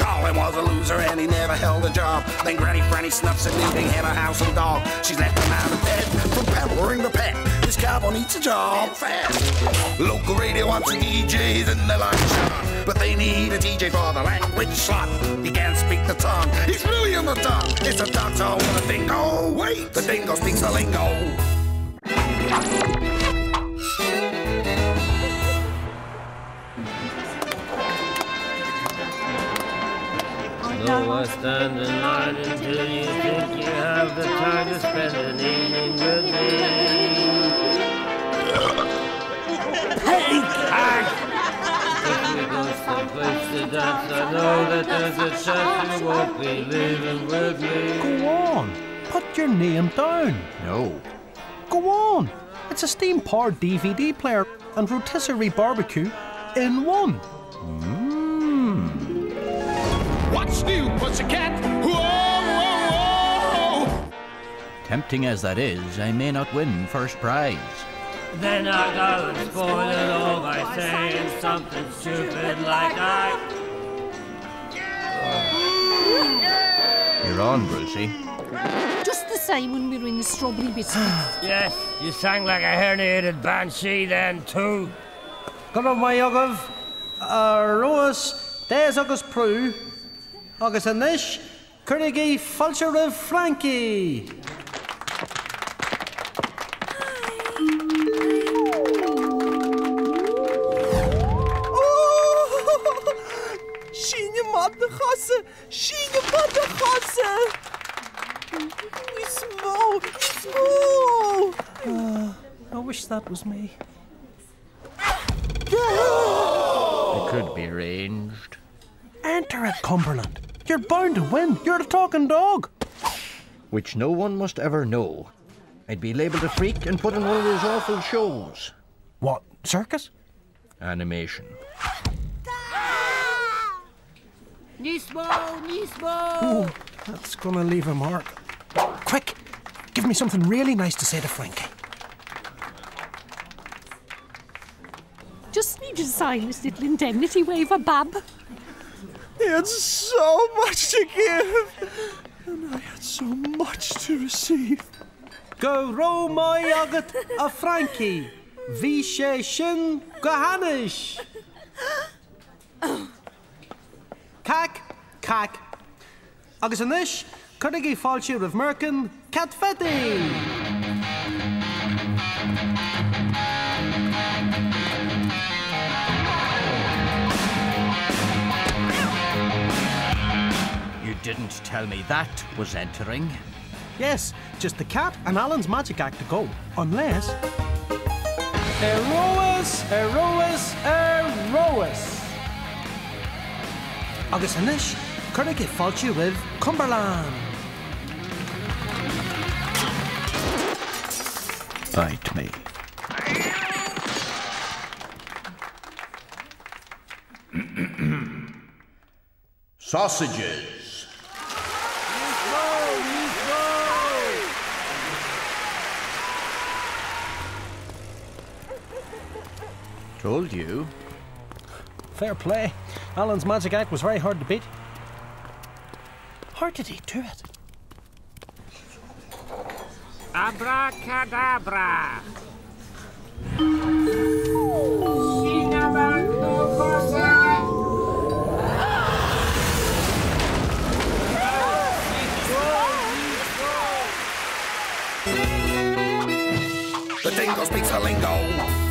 Colin was a loser and he never held a job. Then Granny Franny snuffs at leaving him a house and dog. She's left him out of bed from pampering the pet. This cowboy needs a job fast. Local radio wants DJs and they like shot, but they need a DJ for the language slot. He can't speak the tongue, he's really in the dark. It's a doctor with a dingo. Wait, the dingo speaks the lingo. No, stand in line until you think you have the time to spend an evening with me. Hey, if we go someplace to dance, I know that there's a chance you won't be leaving with me. Go on, put your name down. No. Go on, it's a steam-powered DVD player and rotisserie barbecue in one. What's new, pussycat? Whoa, whoa, whoa! Tempting as that is, I may not win first prize. Then I go and spoil it all by saying something stupid like You're on, Brucey. Just the same when we were in the strawberry biscuits. Yes, you sang like a herniated banshee then too. Come on, my Agus. Roas, des Agus Prue. Agus anois, Cuirigí fáilte Fhrankie. Síne mad na chosa! Síne mad na chosa! He's small! I wish that was me. It could be arranged. Enter at Cumberland. You're bound to win. You're the talking dog. Which no one must ever know. I'd be labelled a freak and put in one of those awful shows. What, circus? Animation. Níos. Ooh, that's gonna leave a mark. Quick, give me something really nice to say to Fhrankie. Just need to sign this little indemnity waiver, Bab. He had so much to give, and I had so much to receive. Go row my agat a Fhrankie. Bhí sé sin go hanis. Cac. Agus anois, Cuirigí fáilte Merkin, catfetti. You didn't tell me that was entering. Yes, just the cat and Alan's magic act to go. Unless... Erois. Agus anois, Cuirigí fáilte Cumberland. Bite me. Sausages. Told you. Fair play. Alan's magic act was very hard to beat. How did he do it? Abracadabra. The dingo speaks the lingo.